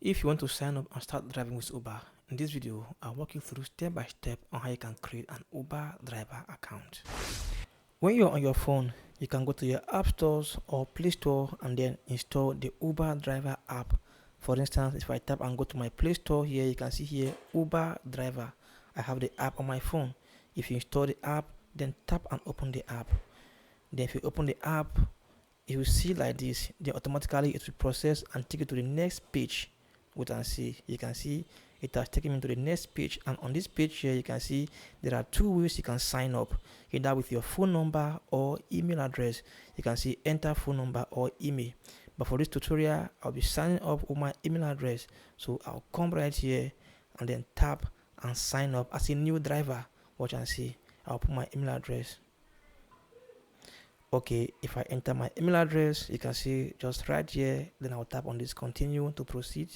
If you want to sign up and start driving with Uber, in this video, I'll walk you through step by step on how you can create an Uber driver account. When you're on your phone, you can go to your app stores or Play Store and then install the Uber driver app. For instance, if I tap and go to my Play Store here, you can see here Uber driver. I have the app on my phone. If you install the app, then tap and open the app. Then if you open the app, you will see like this. Then automatically it will process and take you to the next page. You can see it has taken me to the next page, and on this page here you can see there are two ways you can sign up, either with your phone number or email address. You can see enter phone number or email, but for this tutorial I'll be signing up with my email address. So I'll come right here and then tap and sign up as a new driver. Watch and see. I'll put my email address. Okay, if I enter my email address, you can see just right here, then I'll tap on this continue to proceed.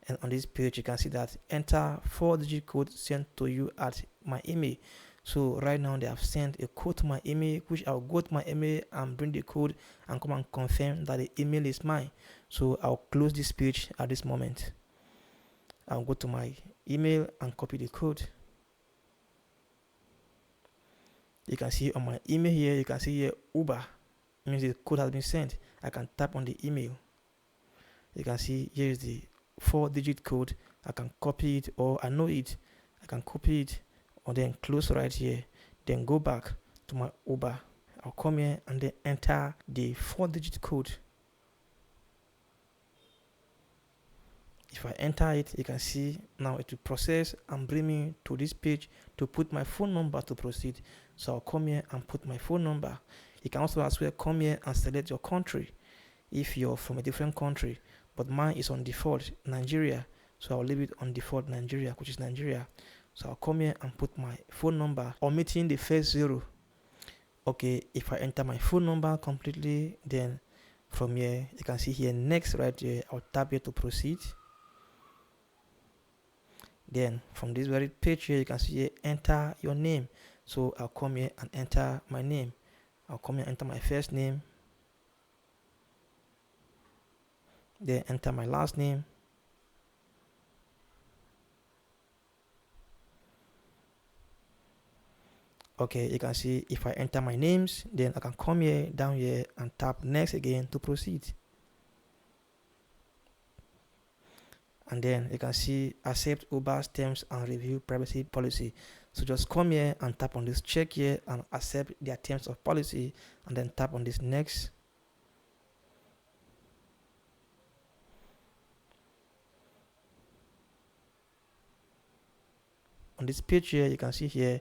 And on this page you can see that enter 4-digit code sent to you at my email. So right now they have sent a code to my email, which I'll go to my email and bring the code and come and confirm that the email is mine. So I'll close this page at this moment. I'll go to my email and copy the code. You can see on my email here, you can see here Uber, means the code has been sent. I can tap on the email. You can see here is the 4-digit code. I can copy it, or I know it, I can copy it, or then close right here, then go back to my Uber. I'll come here and then enter the 4-digit code. If I enter it, you can see now it will process and bring me to this page to put my phone number to proceed. So I'll come here and put my phone number. You can also as well come here and select your country if you're from a different country, but mine is on default Nigeria, so I'll leave it on default Nigeria, which is Nigeria. So I'll come here and put my phone number, omitting the first 0. Okay, if I enter my phone number completely, then from here you can see here next right here, I'll tap here to proceed. Then from this very page here you can see here enter your name. So I'll come here and enter my name. I'll come here and enter my first name, then enter my last name, okay. You can see if I enter my names, then I can come here down here and tap next again to proceed. And then you can see accept Uber's terms and review privacy policy. So just come here and tap on this check here and accept their terms of policy, and then tap on this next. On this page here you can see here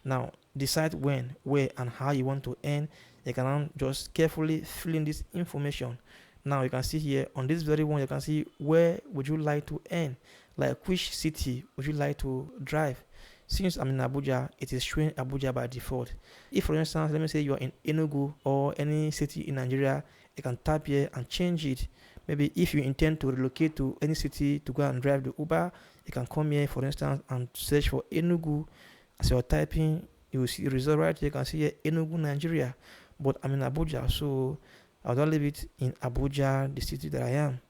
now decide when, where and how you want to earn. You can now just carefully fill in this information. Now you can see here on this very one, you can see where would you like to earn, like which city would you like to drive. Since I'm in Abuja, it is showing Abuja by default. If for instance, let me say you are in Enugu or any city in Nigeria, you can tap here and change it. Maybe if you intend to relocate to any city to go and drive the Uber, you can come here for instance and search for Enugu. As you're typing, you will see the result right here. You can see here Enugu, Nigeria, but I'm in Abuja, so I'll just leave it in Abuja, the city that I am.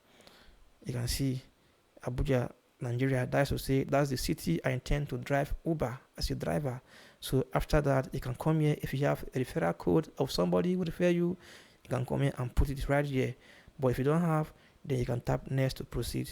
You can see Abuja, Nigeria. That's to say that's the city I intend to drive Uber as a driver. So after that, you can come here. If you have a referral code of somebody who refer you, you can come here and put it right here. But if you don't have, then you can tap next to proceed.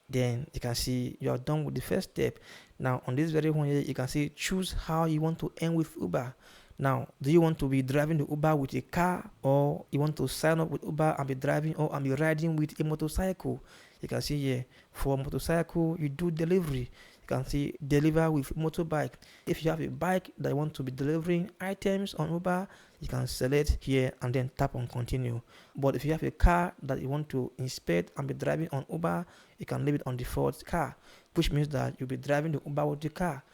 Then you can see you are done with the first step. Now on this very one here, you can see choose how you want to earn with Uber. Now, do you want to be driving the Uber with a car, or you want to sign up with Uber and be driving or and be riding with a motorcycle? You can see here for motorcycle you do delivery. You can see deliver with motorbike. If you have a bike that you want to be delivering items on Uber, you can select here and then tap on continue. But if you have a car that you want to inspect and be driving on Uber, you can leave it on default car, which means that you'll be driving the Uber with the car.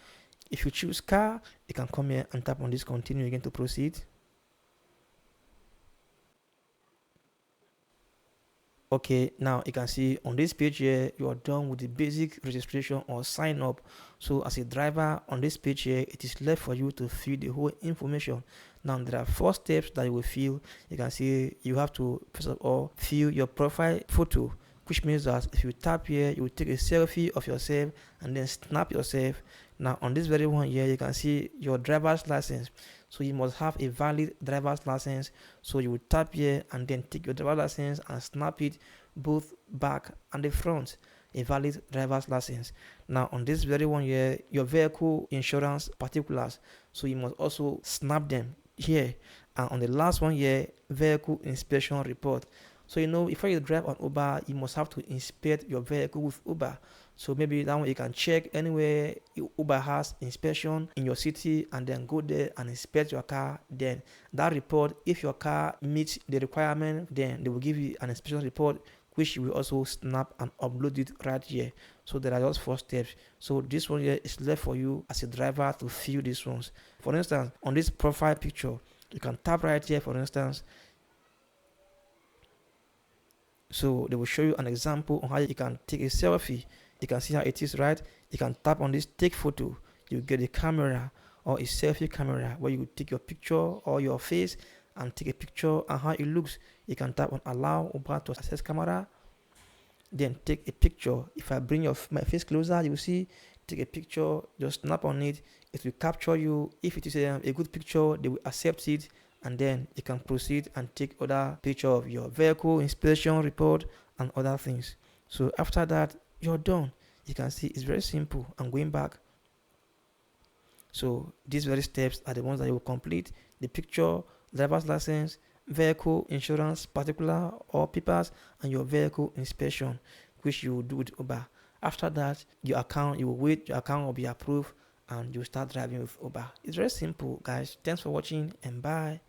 If you choose car, you can come here and tap on this continue again to proceed. Okay, now you can see on this page here you are done with the basic registration or sign up. So as a driver on this page here, it is left for you to fill the whole information. Now there are 4 steps that you will fill. You can see you have to first of all fill your profile photo, which means that if you tap here, you will take a selfie of yourself and then snap yourself. Now on this very one here, you can see your driver's license. So you must have a valid driver's license. So you will tap here and then take your driver's license and snap it both back and the front. A valid driver's license. Now on this very one here, your vehicle insurance particulars. So you must also snap them here. And on the last one here, vehicle inspection report. So before you drive on Uber, you must have to inspect your vehicle with Uber. So maybe that one you can check anywhere Uber has inspection in your city, and then go there and inspect your car. Then that report, if your car meets the requirement, then they will give you an inspection report, which you will also snap and upload it right here. So there are just 4 steps. So this one here is left for you as a driver to fill these ones. For instance, on this profile picture, you can tap right here, for instance. So they will show you an example on how you can take a selfie. You can see how it is, right? You can tap on this take photo. You get a camera or a selfie camera where you take your picture or your face and take a picture and how it looks. You can tap on allow Uber to access camera, then take a picture. If I bring my face closer, you will see, take a picture, just snap on it. It will capture you. If it is a good picture, they will accept it, and then you can proceed and take other picture of your vehicle inspection report and other things. So after that, you're done. You can see it's very simple. I'm going back. So these very steps are the ones that you will complete: the picture, driver's license, vehicle insurance particular or papers, and your vehicle inspection, which you will do with Uber. After that, you will wait, your account will be approved, and you start driving with Uber. It's very simple, guys. Thanks for watching, and bye.